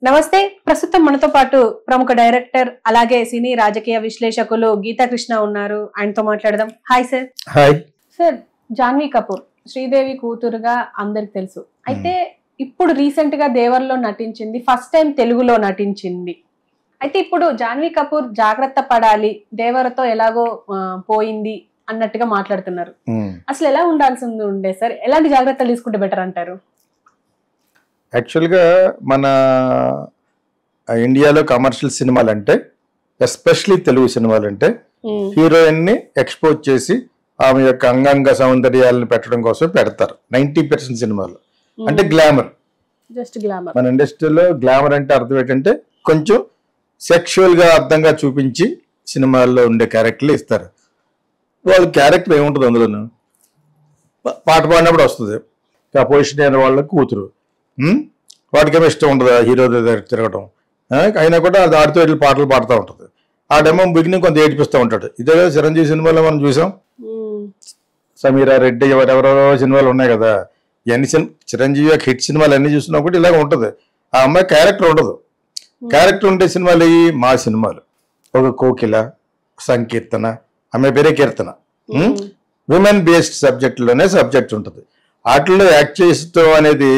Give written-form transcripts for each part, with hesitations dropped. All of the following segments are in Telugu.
నమస్తే. ప్రస్తుతం మనతో పాటు ప్రముఖ డైరెక్టర్ అలాగే సినీ రాజకీయ విశ్లేషకులు గీతా కృష్ణ ఉన్నారు. ఆయనతో మాట్లాడదాం. Hi sir. Hi sir. Janhvi Kapoor Sridevi కూతురుగా అందరికి తెలుసు. అయితే ఇప్పుడు రీసెంట్ గా దేవర్లో నటించింది, ఫస్ట్ టైం తెలుగులో నటించింది. అయితే ఇప్పుడు జాన్వీ కపూర్ జాగ్రత్త పడాలి, దేవరతో ఎలాగో పోయింది అన్నట్టుగా మాట్లాడుతున్నారు. అసలు ఎలా ఉండాల్సింది ఉండే సార్? ఎలాంటి జాగ్రత్తలు తీసుకుంటే బెటర్ అంటారు? యాక్చువల్గా మన ఇండియాలో కమర్షియల్ సినిమాలు అంటే, ఎస్పెషలీ తెలుగు సినిమాలు అంటే, హీరోయిన్ని ఎక్స్పోజ్ చేసి ఆమె యొక్క అంగాంగ సౌందర్యాలను పెట్టడం కోసం పెడతారు 90% సినిమాలు. అంటే గ్లామర్, జస్ట్ గ్లామర్. మన ఇండస్ట్రీలో గ్లామర్ అంటే అర్థం ఏంటంటే కొంచెం సెక్షువల్గా అర్థంగా చూపించి సినిమాల్లో ఉండే క్యారెక్టర్లు ఇస్తారు. వాళ్ళ క్యారెక్టర్ ఏముంటుంది అందులోనూ, పాట పాడినప్పుడు వస్తుంది, ఆ పొజిషన్ అయిన వాళ్ళ కూతురు, వాటికేమో ఇష్టం ఉండదు హీరో దగ్గర తిరగడం. అయినా కూడా అది ఆడితో వెళ్ళి పాటలు పాడుతూ ఉంటుంది. ఆ డెమో బిగినింగ్ కొంత ఏడిపిస్తూ ఉంటాడు. ఇదే కదా చిరంజీవి సినిమాలో మనం చూసాం, సమీరా రెడ్డి, ఎవరెవరో సినిమాలు ఉన్నాయి కదా. ఇవన్నీ చిరంజీవి యొక్క హిట్ సినిమాలు అన్నీ చూసినా కూడా ఇలాగ ఉంటుంది. ఆ అమ్మాయి క్యారెక్టర్ ఉండదు. క్యారెక్టర్ ఉండే సినిమాలు ఈ మా సినిమాలు, ఒక కోకిల, సంకీర్తన, ఆమె పేరే కీర్తన, విమెన్ బేస్డ్ సబ్జెక్టులోనే సబ్జెక్ట్ ఉంటుంది. వాటిల్లో యాక్ట్ చేస్తూ అనేది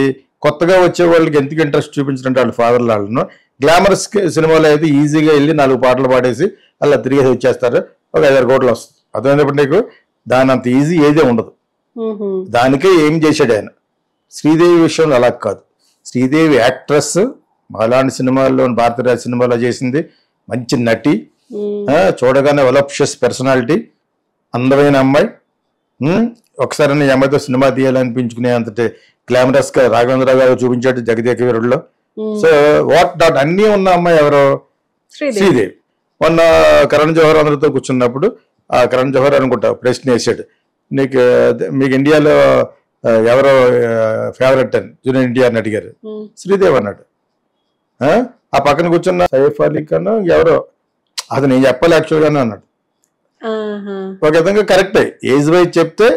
కొత్తగా వచ్చే వాళ్ళకి ఎందుకు ఇంట్రెస్ట్ చూపించినట్టు వాళ్ళ ఫాదర్ వాళ్ళను. గ్లామరస్ సినిమాలో అయితే ఈజీగా వెళ్ళి 4 పాటలు పాడేసి అలా తిరిగేసి వచ్చేస్తారు, ఒక 5-6 కోట్లు వస్తుంది. అర్థమైనప్పుడు నీకు దాని అంత ఈజీ ఏదే ఉండదు. దానికే ఏం చేశాడు ఆయన. శ్రీదేవి విషయంలో అలా కాదు. శ్రీదేవి యాక్ట్రెస్, అలాంటి సినిమాల్లో భారతరాజ సినిమాలో చేసింది, మంచి నటి, చూడగానే వలప్షియస్ పర్సనాలిటీ, అందమైన అమ్మాయి. ఒకసారి ఈ అమ్మాయితో సినిమా తీయాలనిపించుకునే అంతటి గ్లామరస్ గా రాఘవేంద్రరావు గారు చూపించాడు జగదేక వీరుడులో. సో వాట్ డాట్ అన్నీ ఉన్న అమ్మాయి ఎవరో శ్రీదేవి. మొన్న కరణ్ జోహర్ అందరితో కూర్చున్నప్పుడు ఆ కరణ్ జోహర్ అనుకుంటా ప్రశ్న వేసాడు, మీకు ఇండియాలో ఎవరో ఫేవరెట్ అని జూనియర్ ఎన్టీఆర్ని అడిగారు. శ్రీదేవి అన్నాడు. ఆ పక్కన కూర్చున్న సైఫ్ అలీ ఖాన్ ఎవరో, అది నేను చెప్పాలి యాక్చువల్గానే అన్నాడు. ఒక విధంగా కరెక్టే, ఏజ్ వైజ్ చెప్తే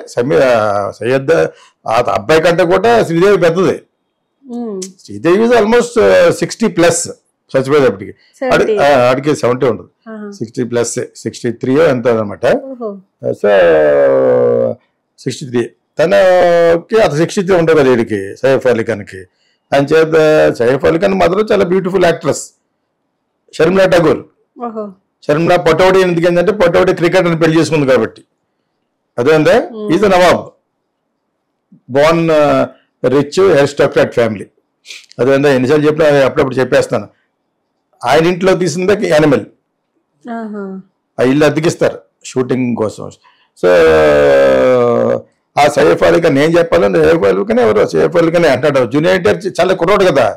సయ్యద్ అబ్బాయి కంటే కూడా శ్రీదేవి పెద్దది. శ్రీదేవి ఆల్మోస్ట్ 60+ చచ్చిపోయేటప్పటికి, ఆడికి 70 ఉండదు, 60+, 63 ఎంత అనమాట. సో 63 తనకి అత 63 ఉండదు కదా వీడికి, సైఫ్ అలీ ఖాన్కి. అని చేత సైఫ్ అలీ ఖాన్ మాత్రం చాలా బ్యూటిఫుల్ యాక్ట్రెస్. షర్మిలా ఠాగూర్, షర్మిలా పటౌడీ ఎందుకు ఏంటంటే పటౌడీ క్రికెట్ అని పెళ్లి చేసుకుంది కాబట్టి. అదేంటే is nawab, born rich aristocrat family. అదేంటే ఎన్నిసార్లు చెప్పినా అప్పుడప్పుడు చెప్పేస్తాను. ఆయన ఇంట్లో తీసిందే యానిమల్, ఆ ఇల్లు అద్దెకిస్తారు షూటింగ్ కోసం. సో ఆ సైఫ్ అలీ ఖాన్ ఏం చెప్పాలని, సైఫ్ అలీ ఖాన్ ఎవరో సైఫ్ అలీ ఖాన్ అంటాడు. జూనియర్ ఎన్టీఆర్ చాలా కుర్రోడు కదా,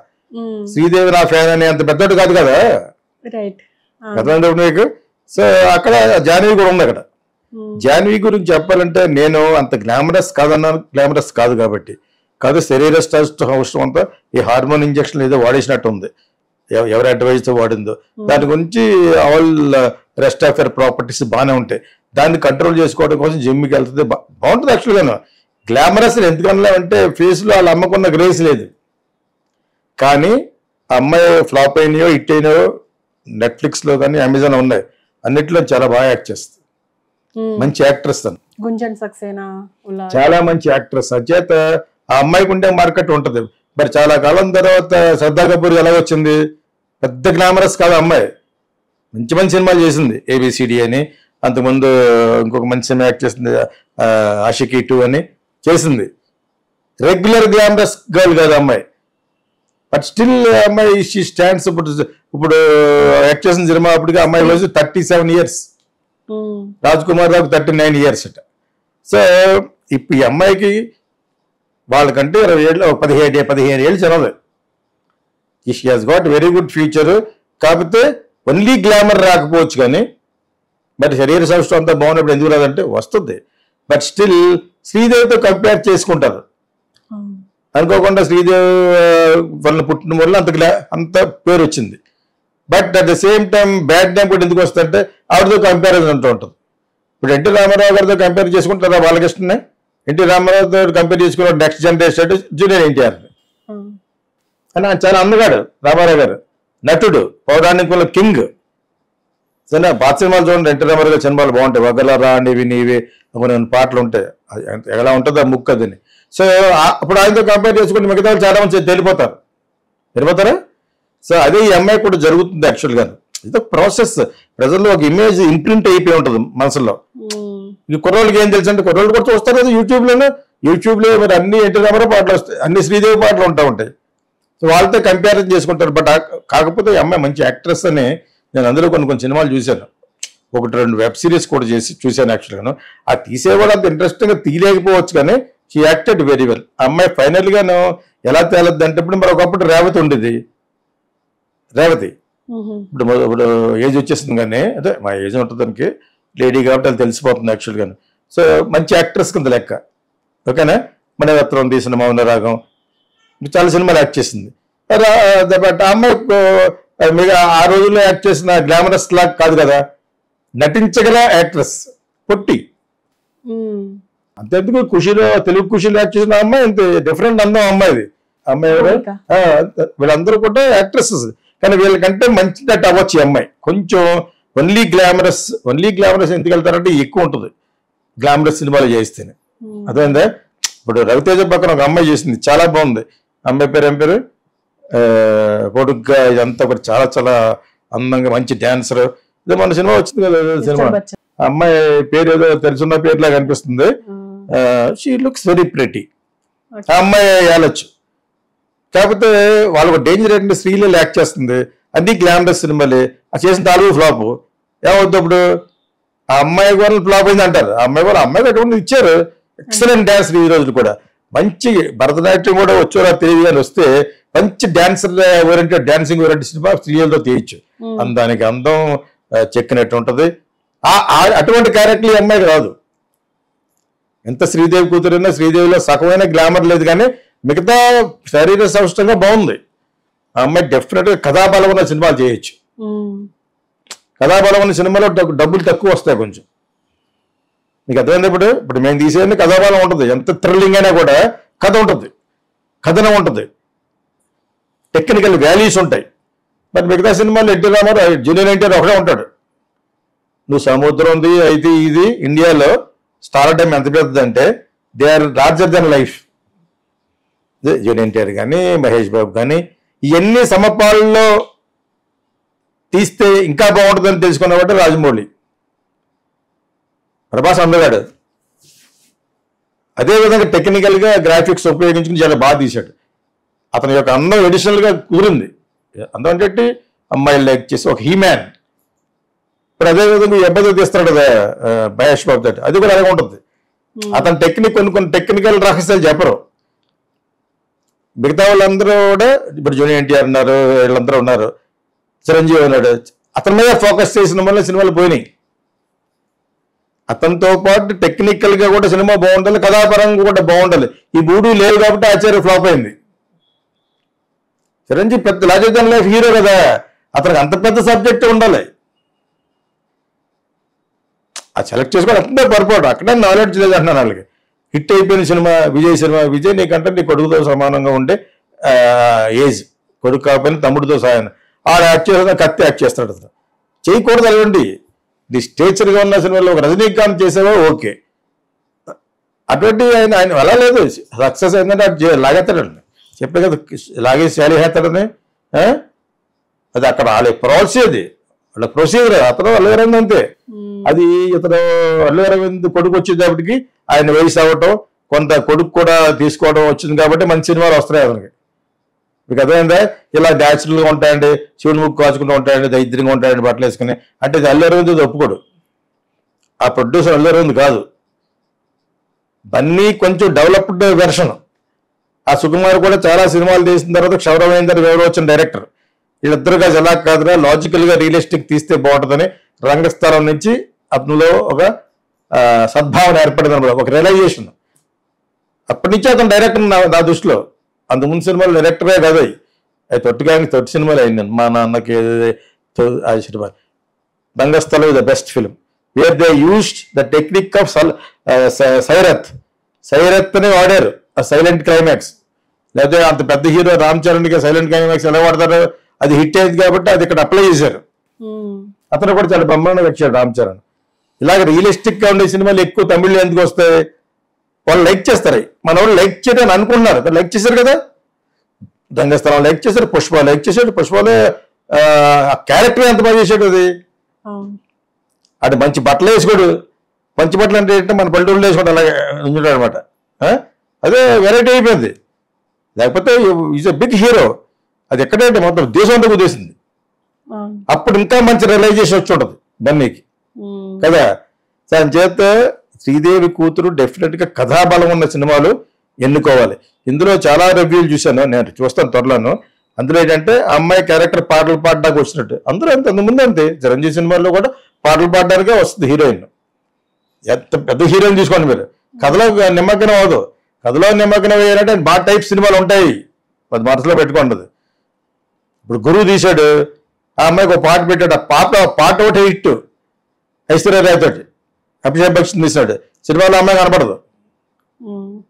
శ్రీదేవి నా ఫ్యాన్ అని అంత పెద్దోడు కాదు కదా. అర్థమైనప్పుడు నీకు. సో అక్కడ జాన్వీ కూడా ఉంది. అక్కడ జాన్వీ గురించి చెప్పాలంటే నేను అంత గ్లామరస్ కాదన్నాను, గ్లామరస్ కాదు కాబట్టి కాదు, శరీర అవసరం అంతా ఈ హార్మోన్ ఇంజక్షన్ ఏదో వాడేసినట్టు ఉంది, ఎవరి అడ్వైజ్తో వాడిందో. దాని గురించి all rest of your properties బాగానే ఉంటాయి. దాన్ని కంట్రోల్ చేసుకోవడం కోసం జిమ్కి వెళ్తుంది, బాగుంటుంది యాక్చువల్గాను. గ్లామరస్ ఎందుకన్నా అంటే ఫేస్లో వాళ్ళ అమ్మకున్న గ్రేస్ లేదు. కానీ ఆ అమ్మాయి ఫ్లాప్ అయినాయో హిట్ అయినాయో నెట్ఫ్లిక్స్లో కానీ అమెజాన్ ఉన్నాయి, అన్నిట్లో చాలా బాగా యాక్ట్ చేస్తుంది. మంచి యాక్ట్రెస్ తను, చాలా మంచి యాక్ట్రెస్. అచేత ఆ అమ్మాయికి ఉండే మార్కెట్ ఉంటుంది. మరి చాలా కాలం తర్వాత శ్రద్ధా కపూర్ ఎలా వచ్చింది, పెద్ద గ్లామరస్ కాదు అమ్మాయి, మంచి మంచి సినిమాలు చేసింది, ABCD అని. అంతకుముందు ఇంకొక మంచి సినిమా యాక్ట్ చేసింది, ఆషికీ 2 అని చేసింది. రెగ్యులర్ గ్లామరస్ గర్ల్ కాదు అమ్మాయి, బట్ స్టిల్ అమ్మాయి షీ స్టాండ్స్. ఇప్పుడు యాక్ట్ చేసిన సినిమా అప్పటికి అమ్మాయి వయసు 37 years, రాజ్ కుమార్ రావుకి 39 years అట. సో ఇప్పుడు ఈ అమ్మాయికి వాళ్ళకంటే 20 ఏళ్ళు, 15 ఏళ్ళు చిన్నది. She has got very good future. కాకపోతే ఓన్లీ గ్లామర్ రాకపోవచ్చు కానీ, బట్ శరీర సౌష్ఠవం అంతా బాగున్నప్పుడు ఎందుకు రాదంటే వస్తుంది. బట్ స్టిల్ శ్రీదేవితో కంపేర్ చేసుకుంటారు అనుకోకుండా. శ్రీదేవి వల్ల పుట్టిన వల్ల అంత పేరు వచ్చింది. But at the same time bad name కూడా ఎందుకు వస్తుందంటే ఆవిడతో కంపారిజన్ అంటూ ఉంటుంది. ఇప్పుడు ఎన్టీ రామారావు గారితో కంపేర్ చేసుకుంటారా బాలకృష్ణనే, ఎన్టీ రామారావుతో కంపేర్ చేసుకున్న నెక్స్ట్ జనరేషన్ జూనియర్ ఎన్టీఆర్. అని ఆయన చాలా అందగాడు రామారావు గారు, నటుడు, పౌరాణికుల కింగ్. సరే పాత సినిమాలు చూడండి, ఎన్టీ రామారావు గారి సినిమాలు బాగుంటాయి. వగలరా నీవి నీవే కొన్ని పాటలు ఉంటాయి, ఎలా ఉంటుంది ఆ ముక్కు అదని. సో అప్పుడు ఆయనతో కంపేర్ చేసుకుంటే మిగతా వాళ్ళు చాలా మంది వెళ్ళిపోతారా. సో అదే ఈ అమ్మాయి కూడా జరుగుతుంది యాక్చువల్గా. ఇది ప్రాసెస్, ప్రజల్లో ఒక ఇమేజ్ ఇంప్రింట్ అయిపోయి ఉంటుంది మనసులో. ఈ కుర్రోళ్ళకి ఏం తెలుసు అంటే, కుర్రోళ్ళు కూడా చూస్తారు కదా యూట్యూబ్లో మరి అన్ని ఎన్టీ రామారావు పాటలు వస్తాయి, అన్ని శ్రీదేవి పాటలు ఉంటాయి. సో వాళ్ళతో కంపారిజన్ చేసుకుంటారు. బట్ కాకపోతే ఈ అమ్మాయి మంచి యాక్ట్రెస్ అని నేను అందులో కొన్ని సినిమాలు చూశాను, 1-2 వెబ్ సిరీస్ కూడా చూశాను యాక్చువల్గాను. ఆ తీసేవాళ్ళు అంత ఇంట్రెస్టింగ్గా తీయలేకపోవచ్చు, కానీ షీ యాక్టెడ్ వెరీ వెల్. ఆ అమ్మాయి ఫైనల్గాను ఎలా తేలద్ది అంటే, ఇప్పుడు మరి ఒకప్పుడు రేవతి ఉండేది, ఇప్పుడు ఏజ్ వచ్చేసింది, కానీ అదే మా ఏజ్ ఉంటుంది దానికి, లేడీ కాబట్టి అది తెలిసిపోతుంది యాక్చువల్గాను. సో మంచి యాక్ట్రెస్ కింద లెక్క. ఓకేనా. మణిరత్నం తీసిన మౌన రాగం, చాలా సినిమాలు యాక్ట్ చేసింది. బట్ ఆ అమ్మాయి ఆ రోజుల్లో యాక్ట్ చేసిన గ్లామరస్ లాగా కాదు కదా, నటించగల యాక్ట్రెస్, పొట్టి. అంతెందుకు ఖుషీలో, తెలుగు ఖుషీలో యాక్ట్ చేసిన అమ్మాయి ఇంత డిఫరెంట్ అందం అమ్మాయిది. అమ్మాయి వీళ్ళందరూ కూడా యాక్ట్రెసెస్, కానీ వీళ్ళకంటే మంచి నటి అవ్వచ్చు ఈ అమ్మాయి. కొంచెం ఓన్లీ గ్లామరస్ ఎందుకు వెళ్తారంటే ఎక్కువ ఉంటుంది గ్లామరస్ సినిమాలు చేస్తేనే. అదేందా, ఇప్పుడు రవితేజ పక్కన ఒక అమ్మాయి చేసింది, చాలా బాగుంది. అమ్మాయి పేరు ఏం పేరు, పొడుగ్గా, ఇదంతా ఒకటి చాలా చాలా అందంగా మంచి డాన్సర్. ఇదే మన సినిమా వచ్చింది కదా సినిమా, అమ్మాయి పేరు ఏదో తెలుసున్న పేరులాగా అనిపిస్తుంది. She looks very pretty. ఆ అమ్మాయి వెళ్ళొచ్చు. కాకపోతే వాళ్ళకు డేంజర్ ఏంటంటే శ్రీలీల యాక్ట్ చేస్తుంది, అన్ని గ్లామరస్ సినిమాలే. ఆ చేసిన 4 ఫ్లాప్. ఏమవుతుంది అప్పుడు, ఆ అమ్మాయి కూడా ఫ్లాప్ అయింది అంటారు. ఆ అమ్మాయికి అటువంటి ఇచ్చారు, ఎక్సలెంట్ డాన్స్. ఈ రోజులు కూడా మంచి భరతనాట్యం కూడా వచ్చారా తెలియదు, కానీ వస్తే మంచి dancer oriented, dancing oriented cinema శ్రీలీలతో తీయచ్చు. అందానికి అందం చెక్కినట్టు ఉంటది. అటువంటి క్యారెక్టర్ ఈ అమ్మాయికి రాదు. ఎంత శ్రీదేవి కూతురైనా శ్రీదేవిలో సగమైన గ్లామర్ లేదు, కానీ మిగతా శరీర సౌష్టంగా బాగుంది. ఆ అమ్మాయి డెఫినెట్ గా కథాబలం ఉన్న సినిమాలు చేయొచ్చు. కథాబలం ఉన్న సినిమాలో డబ్బులు తక్కువ వస్తాయి కొంచెం. మీకు అర్థమైంది. ఇప్పుడు మేము తీసేది కథాబలం ఉంటుంది, ఎంత థ్రిల్లింగ్ అయినా కూడా కథ ఉంటుంది, కథనం ఉంటుంది, టెక్నికల్ వాల్యూస్ ఉంటాయి. మరి మిగతా సినిమాలు ఎన్టీ రామారావు జూనియర్ ఎన్టీఆర్ ఒకడే ఉంటాడు. నువ్వు సముద్రం ఉంది అయితే ఇది ఇండియాలో స్టార్ టైం ఎంత పెద్దదంటే they are larger than life. Junior NTR కానీ మహేష్ బాబు కానీ ఇవన్నీ సమపాలలో తీస్తే ఇంకా బాగుంటుందని తెలుసుకున్నవాడు రాజమౌళి. ప్రభాస్ అందగాడు. అదేవిధంగా టెక్నికల్గా గ్రాఫిక్స్ ఉపయోగించుకుని చాలా బాగా తీశాడు. అతని యొక్క అందం ఎడిషనల్గా కూరింది. అందం అంటే అమ్మాయిలు లైక్ చేసి ఒక హీమ్యాన్. ఇప్పుడు అదేవిధంగా ఈ అబ్బాయితో తీస్తాడు కదా మహేష్ బాబు తోటి, అది కూడా అలాగే ఉంటుంది. అతని టెక్నిక్ కొన్ని టెక్నికల్ రహస్యాలు చెప్పరు. మిగతా వాళ్ళందరూ కూడా ఇప్పుడు జూనియర్ ఎన్టీఆర్ ఉన్నారు, వీళ్ళందరూ ఉన్నారు, చిరంజీవి ఉన్నాడు. అతని మీద ఫోకస్ చేసిన వల్ల సినిమాలు పోయినాయి. అతనితో పాటు టెక్నికల్ గా కూడా సినిమా బాగుండాలి, కథాపరంగా కూడా బాగుండాలి. ఈ 3 లేవు కాబట్టి ఆచార్య ఫ్లాప్ అయింది. చిరంజీవి పెద్ద లార్జర్ దెన్ లైఫ్ హీరో కదా, అతనికి అంత పెద్ద సబ్జెక్ట్ ఉండాలి. ఆ సెలెక్ట్ చేసుకోవడం అక్కడే పొరపాటు, అక్కడే నాలెడ్జ్ లేదు అంటున్నాను వాళ్ళకి. హిట్ అయిపోయిన సినిమా విజయ్ నీకంటే నీ కొడుకుతో సమానంగా ఉండే ఏజ్, కొడుకు కాకపోయినా తమ్ముడితో సాయం. ఆడ యాక్ట్ చేస్తా, కత్తి యాక్ట్ చేస్తాడు. అతను చేయకూడదు అటువంటి ది స్టేచర్గా ఉన్న సినిమాలో ఒక రజనీకాంత్ చేసేవో ఓకే, అటువంటి ఆయన అలా లేదు. సక్సెస్ అయిందంటే అటు లాగేస్తాడండి, చెప్పే కదా లాగేసి శాలిహేస్తాడని. అది అక్కడ వాళ్ళ ప్రాసెస్, అది వాళ్ళ ప్రొసీజర్. అతను అల్లు అరవింద్ అంతే. అది ఇతను అల్లు అరవింద్ కొడుకు వచ్చేటప్పటికి ఆయన వయసు అవ్వటం, కొంత కొడుకు కూడా తీసుకోవడం వచ్చింది కాబట్టి మంచి సినిమాలు వస్తున్నాయి అతనికి. మీకు అర్థమైందా? ఇలా న్యాచురల్గా ఉంటాయండి, శివుని ముక్కు కాచుకుంటూ ఉంటాయండి, దరిద్రంగా ఉంటాయండి బట్టలు వేసుకుని అంటే ఇది అల్లు అరవింద్ ఒప్పుకోడు. ఆ ప్రొడ్యూసర్ అల్లు అరవింద్ కాదు. బన్నీ కొంచెం డెవలప్డ్ వెర్షన్. ఆ సుకుమార్ కూడా చాలా సినిమాలు తీసిన తర్వాత క్షౌరవేందర్ ఎవరు వచ్చిన డైరెక్టర్. వీళ్ళిద్దరుగా ఎలా కాదురా లాజికల్గా రియలిస్టిక్ తీస్తే బాగుంటుందని రంగస్థలం నుంచి అతనిలో ఒక సద్భావన ఏర్పడింది అనమాట, ఒక రియలైజేషన్. అప్పటి నుంచి అతను డైరెక్టర్ నా దృష్టిలో. అంతకుముందు సినిమాలు డైరెక్టరే కదా, అది తొట్టి సినిమాలు అయింది. మా నాన్నకి ఆ cinema Rangasthalam the best film where they used the technique of Sairat అని వాడారు, ఆ సైలెంట్ క్లైమాక్స్. లేకపోతే అంత పెద్ద హీరో రామ్ చరణ్కి సైలెంట్ క్లైమాక్స్ ఎలా వాడతారు, అది హిట్ అయింది కాబట్టి అది ఇక్కడ అప్లై చేశారు. అతను కూడా చాలా బ్రహ్మాండంగా వచ్చాడు రామ్ చరణ్. ఇలాగ రియలిస్టిక్ గా ఉండే సినిమాలు ఎక్కువ తమిళ్లో ఎందుకు వస్తాయి, వాళ్ళు లైక్ చేస్తారు. మన వాళ్ళు లైక్ చేయడం అనుకున్నారు, లైక్ చేశారు కదా. రంగస్థలం లైక్ చేశారు, పుష్ప లైక్ చేశాడు. పుష్పలో ఆ క్యారెక్టర్ ఎంత బాగా చేశాడు. అది అటు మంచి బట్టలు వేసుకోడు. మంచి బట్టలు అంటే ఏంటంటే మన పల్లెటూళ్ళు వేసుకోవడం అలాగే ఉంచుతాడు అనమాట. అదే వెరైటీ అయిపోయింది. లేకపోతే ఈజ్ ఎ బిగ్ హీరో. అది ఎక్కడంటే మొత్తం దేశం అంతా కుదేసింది. అప్పుడు ఇంకా మంచి రియలైజేషన్ వచ్చి ఉంటుంది బన్నీకి కదా. దాని చేత శ్రీదేవి కూతురు డెఫినెట్ గా కథాబలం ఉన్న సినిమాలు ఎన్నుకోవాలి. ఇందులో చాలా రివ్యూలు చూశాను, నేను చూస్తాను త్వరలోను. అందులో ఏంటంటే ఆ అమ్మాయి క్యారెక్టర్ పాటలు పాడడానికి వచ్చినట్టు. అందరూ అంత ముందు అంతే, చిరంజీవి సినిమాల్లో కూడా పాటలు పాడడానికే వస్తుంది హీరోయిన్. ఎంత పెద్ద హీరోయిన్ తీసుకోండి మీరు, కథలో నిమగ్నం అవ్వదు. కథలో నిమగ్నం అయ్యారంటే బాగా టైప్ సినిమాలు ఉంటాయి, అది మనసులో పెట్టుకుంటుంది. ఇప్పుడు గురువు తీశాడు, ఆ అమ్మాయికి ఒక పాట పెట్టాడు. ఆ పాట ఒకటి హిట్ ఐశ్వర్యరాయ్ తోటి. అభిషేక్ బచ్చన్ తీశాడు, సినిమాలో అమ్మాయి కనపడదు.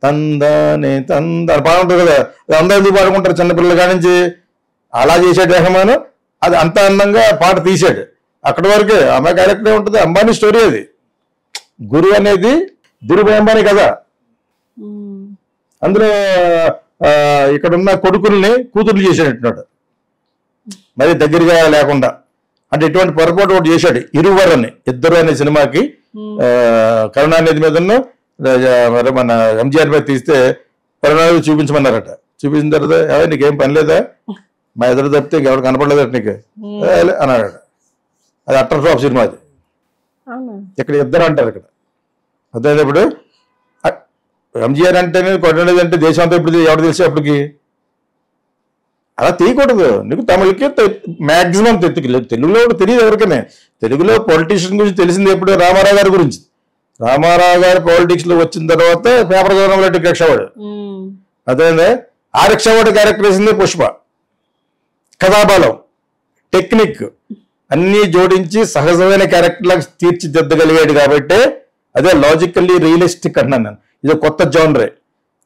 తందానే తందాని పాట ఉంటుంది కదా, అది అందరూ ఎందుకు పాడుకుంటారు చిన్నపిల్లల కాడి నుంచి. అలా చేసాడు రెహమాన్. అది అంత అందంగా పాట తీసాడు. అక్కడి వరకే అమ్మాయి క్యారెక్టర్ ఉంటుంది. అంబానీ స్టోరీ అది. గురువు అనేది ధీరుభాయ్ అంబానీ కదా. అందులో ఇక్కడ ఉన్న కొడుకుల్ని కూతుర్లు చేసేటట్టున్నాడు, మరి దగ్గరగా లేకుండా. అంటే ఇటువంటి పొరపాటు ఒకటి చేశాడు. ఇరువరు అని, ఇద్దరు అనే సినిమాకి కరుణానిధి మీద మరి మన ఎంజీఆర్ మీద తీస్తే కరుణానిధి చూపించమన్నారట. చూపించిన తర్వాత నీకేం పని లేదా, మా ఎదురు తప్పితే ఇంకెవరు కనపడలేదట నీకు అన్నాడట. అది అట్టర్ ఫ్లాప్ సినిమా అది. ఇక్కడ ఇద్దరు అంటారు. ఇక్కడ అదే ఇప్పుడు ఎంజీఆర్ అంటేనే కరుణానిధి అంటే దేశం అంతా ఇప్పుడు ఎవరు తెలిసే అప్పటికి. అలా తీయకూడదు. నీకు తమిళకి మ్యాక్సిమం తెలుగులో కూడా తెలియదు ఎవరికైనా. తెలుగులో పొలిటీషియన్ గురించి తెలిసింది ఎప్పుడు, రామారావు గారి గురించి. రామారావు గారు పాలిటిక్స్ లో వచ్చిన తర్వాత పేపర్ చదవడంలో రిక్షావాడు. అదే ఆ రిక్షావాడు క్యారెక్టర్ వేసింది పుష్ప. కథాబలం, టెక్నిక్ అన్ని జోడించి సహజమైన క్యారెక్టర్ లాగా తీర్చిదిద్దగలిగాడు కాబట్టి అదే లాజికల్లీ రియలిస్టిక్ అంటున్నాను నేను. ఇది కొత్త జానరే.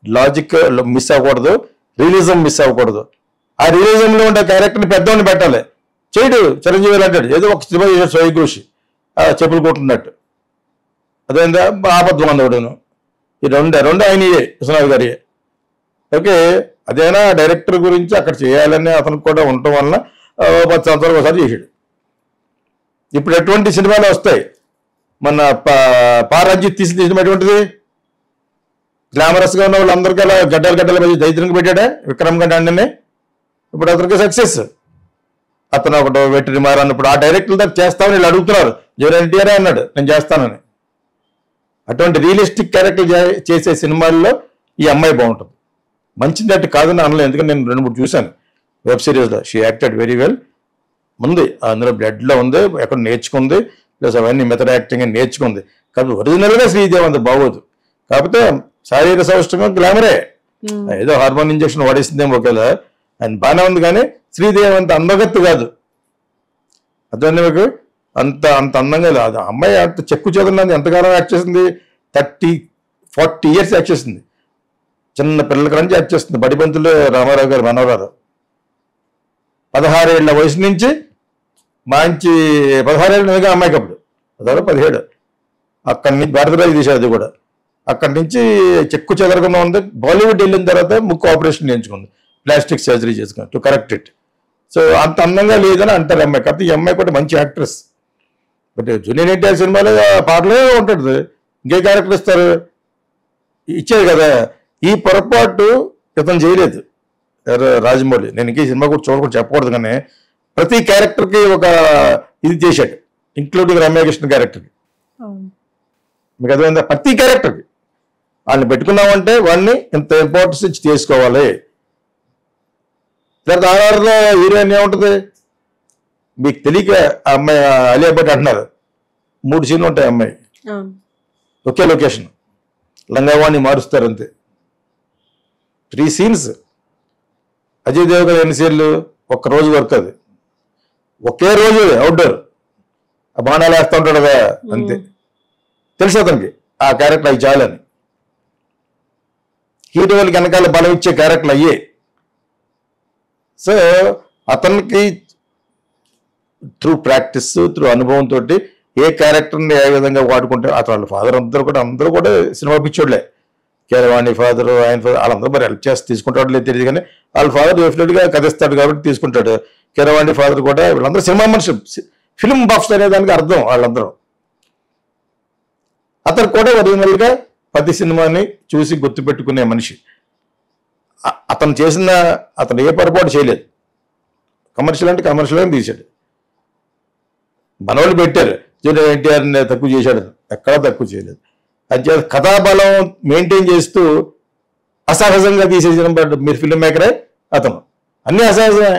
లాజిక్ మిస్ అవ్వకూడదు, రియలిజం మిస్ అవ్వకూడదు. ఆ రియలిజం లో ఉండే క్యారెక్టర్ని పెద్దవాడిని పెట్టాలి. చేయడు చిరంజీవి అంటాడు, ఏదో ఒక సినిమా చేశాడు స్వయంకృషి, చెప్పులు కొట్టున్నట్టు. అదేందా ఆపద్దు అందవుడును. ఈ రెండు ఆయనయే, విశ్వనాథ్ గారి. ఓకే, అదేనా డైరెక్టర్ గురించి అక్కడ చేయాలని అతనికి కూడా ఉండటం వలన 10 సంవత్సరాలు ఒకసారి చేశాడు. ఇప్పుడు ఎటువంటి సినిమాలు వస్తాయి. మన పారంజిత్ తీసిన సినిమా ఎటువంటిది, గ్లామరస్ గా ఉన్న వాళ్ళందరికీ అలా గడ్డల మధ్య దైత్యంగా పెట్టాడా విక్రమ్ గడ్డ అండి. ఇప్పుడు అతనికి సక్సెస్. అతను ఒకటి వెటరీ మారని ఇప్పుడు ఆ డైరెక్టర్ దగ్గర చేస్తామని వీళ్ళు అడుగుతున్నారు. జూనియర్ ఎన్టీఆర్ అన్నాడు నేను చేస్తానని. అటువంటి రియలిస్టిక్ క్యారెక్టర్ చేసే సినిమాల్లో ఈ అమ్మాయి బాగుంటుంది. మంచిది అంటే కాదని అనలేదు, ఎందుకంటే నేను 2-3 చూశాను వెబ్ సిరీస్లో. She acted very well. ఉంది అందులో బ్లడ్లో ఉంది, ఎక్కడ నేర్చుకుంది, ప్లస్ అవన్నీ మెథడ్ యాక్టింగ్ అని నేర్చుకుంది. కాబట్టి ఒరిజినల్గా శ్రీదేవి అంత బాగోదు. కాకపోతే శారీరక సౌష్ఠంగా గ్లామరే, ఏదో హార్మోన్ ఇంజక్షన్ వాడేసిందేమో ఒకేలా ఆయన బాగానే ఉంది. కానీ శ్రీదేవి అంత అందగత్తు కాదు. అదే మీకు అంత అందంగా లేదు. అమ్మాయి అంత చెక్కు చేతున్నది. ఎంతకాలం యాక్ట్ చేసింది, 30-40 ఇయర్స్ యాక్ట్ చేసింది. చిన్న పిల్లల నుంచి యాక్ట్ చేస్తుంది. బడిబంతులు రామారావు గారు మనవరారు. 16 ఏళ్ల వయసు నుంచి మంచి 16 ఏళ్ళ అమ్మాయికి అప్పుడు 17 అక్కడి నుంచి భారతరాజు తీసేది. అది కూడా అక్కడి నుంచి చెక్కు చెదరకుండా ఉంది. బాలీవుడ్ వెళ్ళిన తర్వాత ముక్కు ఆపరేషన్ చేయించుకుంది, ప్లాస్టిక్ సర్జరీ చేసుకుని టు కరెక్ట్ ఇట్. సో అంత అందంగా లేదని అంటారు అమ్మాయి. కాబట్టి ఈ అమ్మాయి కూడా మంచి యాక్ట్రెస్. బట్ జూనియర్ ఎన్టీఆర్ సినిమాలో పాటలే ఉంటుంది, ఇంకే క్యారెక్టర్ ఇస్తారు, ఇచ్చేది కదా. ఈ పొరపాటు ఇతను చేయలేదు రాజమౌళి. నేను ఇంకే సినిమా కూడా చూడకుండా చెప్పకూడదు, కానీ ప్రతి క్యారెక్టర్కి ఒక ఇది చేశాడు, ఇంక్లూడింగ్ రమ్యకృష్ణ క్యారెక్టర్కి. మీకు అర్థమైందా? ప్రతి క్యారెక్టర్కి వాళ్ళని పెట్టుకున్నామంటే వాడిని ఇంత ఇంపార్టెన్స్ ఇచ్చి చేసుకోవాలి. తర్వాత ఆర్ఆర్లో హీరోయిన్ ఏముంటుంది మీకు తెలియక అమ్మాయి అలియా భట్ అంటున్నారు. 3 సీన్లు ఉంటాయి అమ్మాయి, ఒకే లొకేషన్, లంగావాణి మారుస్తారు అంతే. 3 సీన్స్. అజయ్ దేవగన్ ఎన్ని సీన్లు, ఒక్కరోజు వర్క్. అది ఒకే రోజు అవుట్డోర్, ఆ బాణాలు వేస్తూ ఉంటాడు కదా అంతే. తెలుసు అతనికి ఆ క్యారెక్టర్ అవి చాలని. హీరోలకి వెనకాల బలం ఇచ్చే క్యారెక్టర్లు అయ్యే. సో అతనికి త్రూ ప్రాక్టీస్, త్రూ అనుభవంతో ఏ క్యారెక్టర్ని ఏ విధంగా వాడుకుంటే అతను వాళ్ళ ఫాదర్ అందరూ కూడా సినిమా పిచ్చోడ్లే. కీరవాణి ఫాదర్, ఆయన ఫాదర్ వాళ్ళందరూ మరి హెల్ప్ చేసి తీసుకుంటాడు లేదు తెలియదు, కానీ వాళ్ళ ఫాదర్ డెఫినెట్గా కథిస్తాడు కాబట్టి తీసుకుంటాడు. కీరవాణి ఫాదర్ కూడా వీళ్ళందరూ సినిమా మనుషులు, ఫిల్మ్ బఫ్స్ అనే దానికి అర్థం వాళ్ళందరూ. అతను కూడా ఒరిజినల్గా ప్రతి సినిమాని చూసి గుర్తుపెట్టుకునే మనిషి. అతను ఏ పొరపాటు చేయలేదు. కమర్షియల్ అంటే కమర్షియల్గా తీశాడు. మనవాళ్ళు పెట్టారు జూనియర్ ఎన్టీఆర్ తక్కువ చేశాడు, ఎక్కడా తక్కువ చేయలేదు. అది కథాబలం మెయింటైన్ చేస్తూ అసహజంగా తీసేసిన మీరు ఫిల్మ్ మేకరే అతను. అన్ని అసహజమే.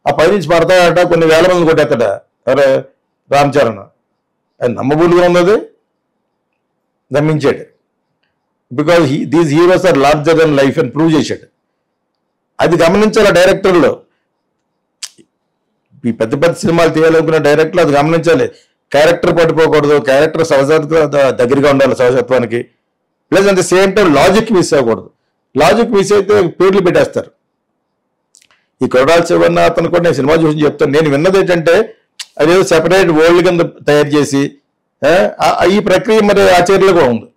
ఆ పై నుంచి పడతాడట, కొన్ని వేల మంది కొట్టేస్తాడ ఎవరు రామ్ చరణ్. అది నమ్మబులుగా ఉన్నది, నమ్మించాడు. Because these heroes are larger than life అని ప్రూవ్ చేశాడు. అది గమనించాలి డైరెక్టర్లు. ఈ పెద్ద పెద్ద సినిమాలు తీయాలనుకున్న డైరెక్టర్లు అది గమనించాలి. క్యారెక్టర్ పట్టుకోకూడదు, క్యారెక్టర్ సహజత్వ దగ్గరగా ఉండాలి సహజత్వానికి. Plus at the same time logic miss అవ్వకూడదు. లాజిక్ మిస్ అయితే పేర్లు పెట్టేస్తారు. ఈ కొరడాల శివన్న అతను కూడా నేను సినిమా చూసి చెప్తాను. నేను విన్నది ఏంటంటే అదేదో సెపరేట్ వరల్డ్ కింద తయారు చేసి ఈ ప్రక్రియ మరి ఆశ్చర్యంగా ఉంది.